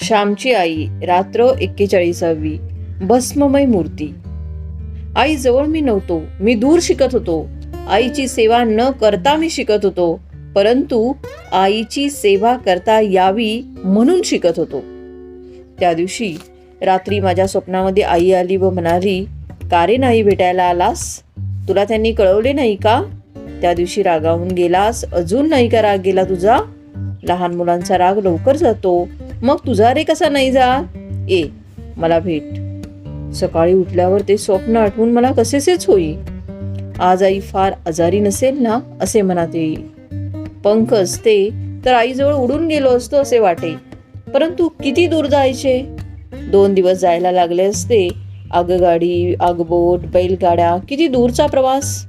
श्यामची आई. रात्र 41वी. भस्ममय मूर्ती. आई जवळ मी नव्हतो. मी दूर शिकत होतो. आईची सेवा न करता मी शिकत होतो, परंतु आईची सेवा करता यावी म्हणून शिकत होतो. त्या दिवशी रात्री माझ्या स्वप्नामध्ये आई आली व म्हणाली, "का रे नाही भेटायला आलास? तुला त्यांनी कळवले नाही का? त्या दिवशी रागावून गेलास, अजून नाही का राग गेला तुझा? लहान मुलांचा राग लवकर जातो, मग तुझा रे कसा नाही जा? ए, मला भेट." सकाळी उठल्यावर ते स्वप्न आठवून मला कसेसेच होई. आज आई फार आजारी नसेल ना असे मनात येईल. पंख असते तर आईजवळ उडून गेलो असतो असे वाटे, परंतु किती दूर जायचे? 2 दिवस जायला लागले असते. आगगाडी, आगबोट, बैलगाड्या, किती दूरचा प्रवास.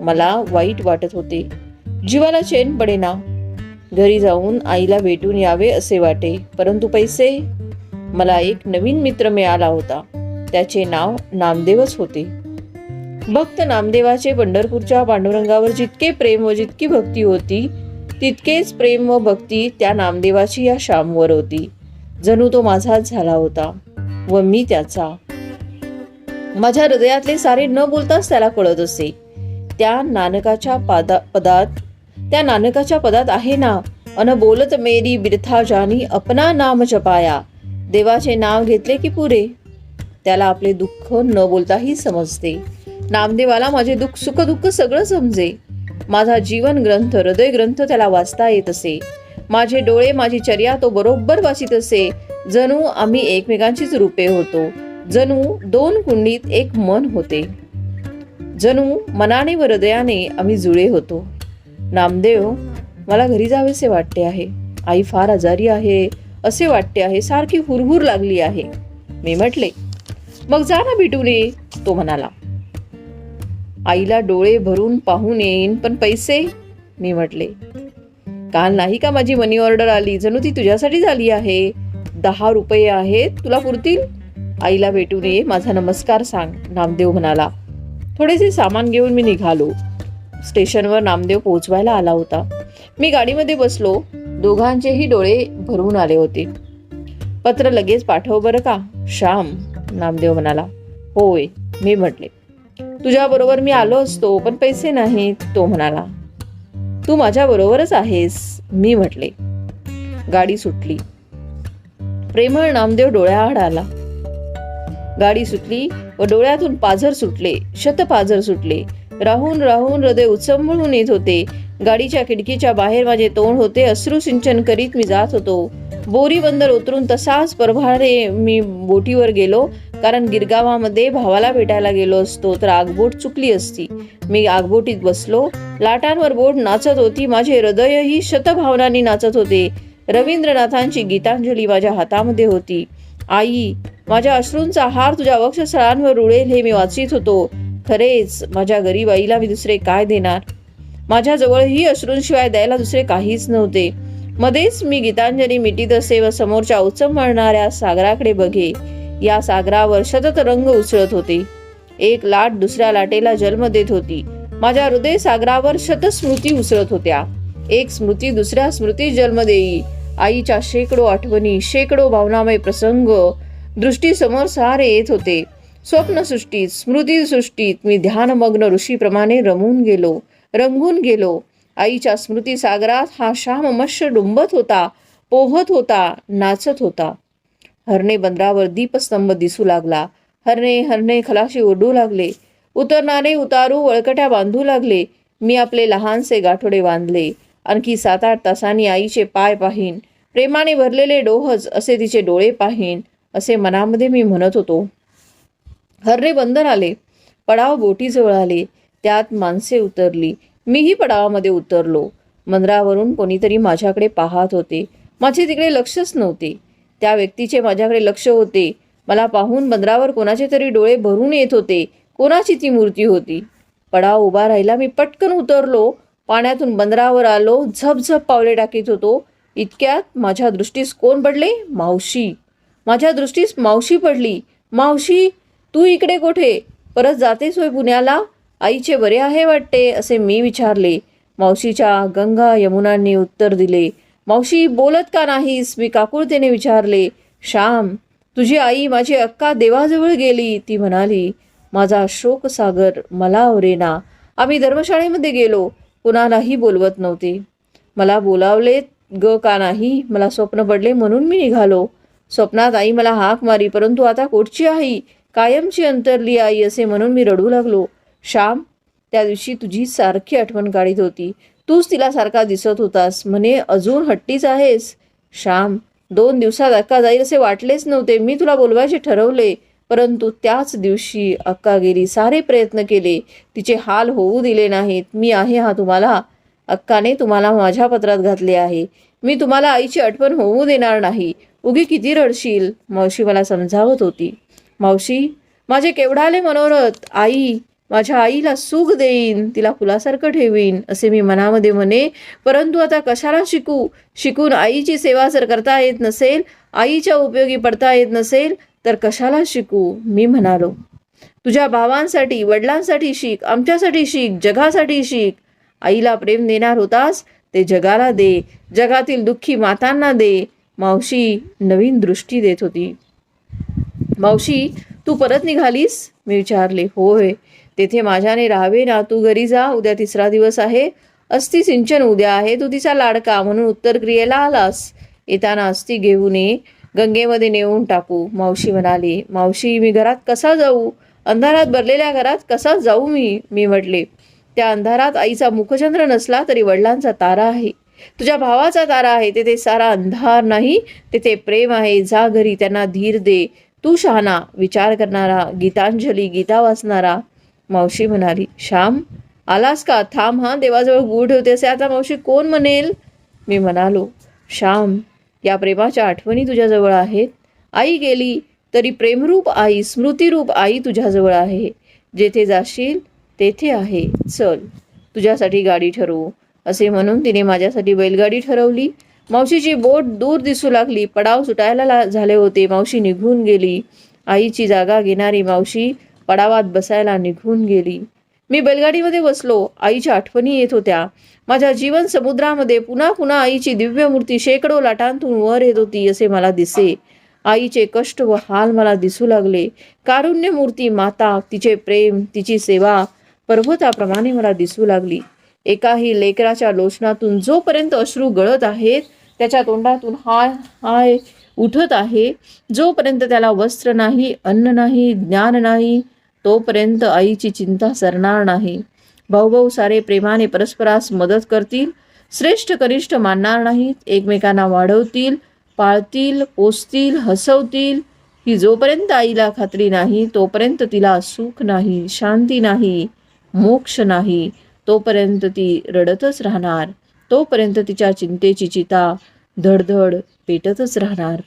मला वाईट वाटत होते. जीवाला चैन पडेना. घरी जाऊन आईला भेटून यावे असे वाटे, परंतु पैसे. मला एक नवीन मित्र मिळाला होता. त्याचे नाव नामदेवच होते. भक्त नामदेवाचे पंढरपूरच्या पांडुरंगावर जितके प्रेम व जितकी भक्ती होती, तितकेच प्रेम व भक्ती त्या नामदेवाची या श्यामवर होती. जणू तो माझाच झाला होता व मी त्याचा. माझ्या हृदयातले सारे न बोलताच त्याला कळत असे. त्या नानकाच्या पदात आहे ना, अन बोलत मेरी बिरथा जानी अपना नाम जपाया. देवाचे नाव घेतले की पुरे. त्याला आपले दुःख न बोलताही समजते. नामदेवाला माझे दुःख, सुख दुःख सगळं समजे. माझा जीवन ग्रंथ, हृदय ग्रंथ त्याला वाचता येत असे. माझे डोळे, माझी चर्या तो बरोबर वाचित असे. जणू आम्ही एकमेकांचीच रूपे होतो. जणू 2 कुंडीत एक मन होते. जणू मनाने व हृदयाने आम्ही जुळे होतो. नामदेव, मला घरी जावेसे वाटते आहे. आई फार आजारी आहे असे वाटते आहे. सारखी हुरहुर लागली आहे. मी म्हटले, "मग जा ना भेटून ये." तो म्हणाला, "आईला डोळे भरून पाहून येईन, पण पैसे?" मी म्हटले, "काल नाही का माझी मनी ऑर्डर आली? जणू ती तुझ्यासाठी झाली आहे. 10 रुपये आहेत, तुला पुरतील? आईला भेटून ये, माझा नमस्कार सांग." नामदेव म्हणाला. थोडेसे सामान घेऊन मी निघालो. स्टेशनवर नामदेव पोहोचवायला आला होता. मी गाडीमध्ये बसलो. दोघांचेही डोळे भरून आले होते. "पत्र लगेच पाठव बरं का श्याम." नामदेव म्हणाला. "होय." मी म्हटले. "तुझ्या बरोबर मी आलो असतो, पण पैसे नाहीत." तो म्हणाला. "तू माझ्या बरोबरच आहेस." मी म्हटले. गाडी सुटली. प्रेमळ नामदेव डोळ्याआड आला. गाडी सुटली व डोळ्यातून पाझर सुटले, शतपाझर सुटले. राहून राहून हृदय उचंबळून येत होते. गाडीच्या खिडकीच्या बाहेर माझे तोंड होते. अश्रू सिंचन करीत मी जात होतो. बोरी बंदर उतरून तसाच परभारे मी बोटीवर गेलो, कारण गिरगावामध्ये भावाला भेटायला गेलो असतो तर आगबोट चुकली असती. मी आगबोटीत बसलो. लाटांवर बोट नाचत होती. माझे हृदयही शतभावनांनी नाचत होते. रवींद्रनाथांची गीतांजली माझ्या हातामध्ये होती. "आई, माझ्या अश्रूंचा हार तुझ्या वक्षस्थळांवर उडेल हे मी वाचित होतो. खरेच माझ्या गरीब आईला मी दुसरे काय देणार? माझ्याजवळही अश्रूंशिवाय द्यायला दुसरे काहीच नव्हते." मध्येच मी गीतांजली मिटीत असे व समोरच्या उचंबळणाऱ्या सागराकडे बघे. या सागरावर शतत रंग उसळत होते. एक लाट दुसऱ्या लाटेला जन्म देत होती. माझ्या हृदय सागरावर शतस्मृती उसळत होत्या. एक स्मृती दुसऱ्या स्मृती जन्म देई. आईच्या शेकडो आठवणी, शेकडो भावनामय प्रसंग दृष्टीसमोर सारे येत होते. स्वप्नसृष्टीत, स्मृतीसृष्टीत मी ध्यानमग्न ऋषीप्रमाणे रंगून गेलो. आईच्या स्मृती सागरात हा श्याम मत्स्य डुंबत होता, पोहत होता, नाचत होता. हरणे बंदरावर दीपस्तंभ दिसू लागला. हरणे खलाशी ओरडू लागले. उतरणारे उतारू वळकट्या बांधू लागले. मी आपले लहानसे गाठोडे बांधले. आणखी 7-8 तासांनी आईचे पाय पाहीन, प्रेमाने भरलेले डोहज असे तिचे डोळे पाहीन असे मनामध्ये मी म्हणत होतो. हरणे बंदर आले. पडाव बोटीजवळ आले. त्यात माणसे उतरली. मीही पडावामध्ये उतरलो. बंदरावरून कोणीतरी माझ्याकडे पाहत होते. माझे तिकडे लक्षच नव्हते. त्या व्यक्तीचे माझ्याकडे लक्ष होते. मला पाहून बंदरावर कोणाचे तरी डोळे भरून येत होते. कोणाची ती मूर्ती होती? पडाव उभा राहिला. मी पटकन उतरलो. पाण्यातून बंदरावर आलो. झपझप पावले टाकीत होतो. इतक्यात माझ्या दृष्टीस कोण पडले? मावशी. माझ्या दृष्टीस मावशी पडली. "मावशी, तू इकडे कुठे? परत जातेस होय पुण्याला? आईचे बरे आहे वाटते?" असे मी विचारले. मावशीच्या गंगा यमुनांनी उत्तर दिले. मावशी बोलत का नाहीस, मी काकुळतेने विचारले. श्याम, तुझी आई माझी अक्का देवाजवळ गेली. ती म्हणाली. माझा शोकसागर मला आवरेना. आम्ही धर्मशाळेमध्ये गेलो. कुणालाही बोलवत नव्हते. मला बोलावले ग का नाही, मला स्वप्न पडले म्हणून मी निघालो. स्वप्नात आई मला हाक मारी, परंतु आता कोठची आई, कायमची अंतरली आई असे म्हणून मी रडू लागलो. श्याम, त्या दिवशी तुझी सारखी आठवण काढीत होती. तूच तिला सारखा दिसत होतास. म्हणे अजून हट्टीच आहेस. श्याम, 2 दिवसात अक्का जाईल असे वाटलेच नव्हते. मी तुला बोलवायचे ठरवले, परंतु त्याच दिवशी अक्का गेली. सारे प्रयत्न केले, तिचे हाल होऊ दिले नाहीत. मी आहे हा तुम्हाला. अक्काने तुम्हाला माझ्या पत्रात घातले आहे. मी तुम्हाला आईची आठवण होऊ देणार नाही. उगी किती रडशील. मावशी मला समजावत होती. मावशी, माझे केवढाले मनोरथ. आई, माझ्या आईला सुख देईन, तिला फुलासारखं ठेवीन असे मी मनामध्ये म्हणे. परंतु आता कशाला शिकून आईची सेवा जर करता येत नसेल, आईच्या उपयोगी पडता येत नसेल, तर कशाला शिकू, मी म्हणालो. तुझ्या भावांसाठी, वडिलांसाठी शिक, आमच्यासाठी शिक, जगासाठी शिक. आईला प्रेम देणार होतास ते जगाला दे, जगातील दुःखी मातांना दे. मावशी नवीन दृष्टी देत होती. मावशी, तू परत निघालीस, मी विचारले. होय, तेथे माझ्याने राहावे ना. तू घरी जा, उद्या 3रा दिवस आहे. अस्थि सिंचन उद्या आहे. तू तिचा लाडका म्हणून उत्तर क्रियेला आलास. येताना अस्थि घेऊन ये, गंगेमध्ये नेऊन टाकू. मावशी म्हणाली. मावशी, मी घरात कसा जाऊ, अंधारात भरलेल्या घरात कसा जाऊ मी म्हटले. त्या अंधारात आईचा मुखचंद्र नसला तरी वडिलांचा तारा आहे, तुझ्या भावाचा तारा आहे. तेथे सारा अंधार नाही, तेथे प्रेम आहे. जा घरी, त्यांना धीर दे. तू शहाणा, विचार करणारा, गीतांजली, गीता वाचणारा. मावशी म्हणाली. श्याम, आलास का? थांब हा, देवाजवळ गूढ ठेवते असे आता मावशी कोण म्हणेल. मी म्हणालो. श्याम, या प्रेमाच्या आठवणी तुझ्याजवळ आहेत. आई गेली तरी प्रेमरूप आई, स्मृतिरूप आई तुझ्याजवळ आहे. जेथे जाशील तेथे आहे. चल, तुझ्यासाठी गाडी ठरवू. असे म्हणून तिने माझ्यासाठी बैलगाडी ठरवली. मावशीची बोट दूर दिसू लागली. पडाव सुटायला झाले होते. मावशी निघून गेली. आईची जागा घेणारी मावशी पडावात बसायला निघून गेली. मी बैलगाडीमध्ये बसलो. आईच्या आठवणी येत होत्या. माझ्या जीवन समुद्रामध्ये पुन्हा पुन्हा आईची दिव्य मूर्ती शेकडो लाटांतून वर येत होती असे मला दिसे. आईचे कष्ट व हाल मला दिसू लागले. कारुण्य मूर्ती माता, तिचे प्रेम, तिची सेवा पर्वताप्रमाणे मला दिसू लागली. एकाही लेकराच्या लोचनातून जोपर्यंत अश्रू गळत आहेत, त्याच्या तोंडातून हाय हाय उठत आहे, जोपर्यंत त्याला वस्त्र नाही, अन्न नाही, ज्ञान नाही, तोपर्यंत आईची चिंता सरणार नाही. भाऊ सारे प्रेमाने परस्परास मदत करतील, श्रेष्ठ कनिष्ठ मानणार नाहीत, एकमेकांना वाढवतील, पाळतील, पोसतील, हसवतील. ही जोपर्यंत आईला खात्री नाही, तोपर्यंत तिला सुख नाही, शांती नाही, मोक्ष नाही. तोपर्यंत ती रडतच राहणार. तोपर्यंत तिच्या चिंतेची चिता धडधड पेटतच राहणार.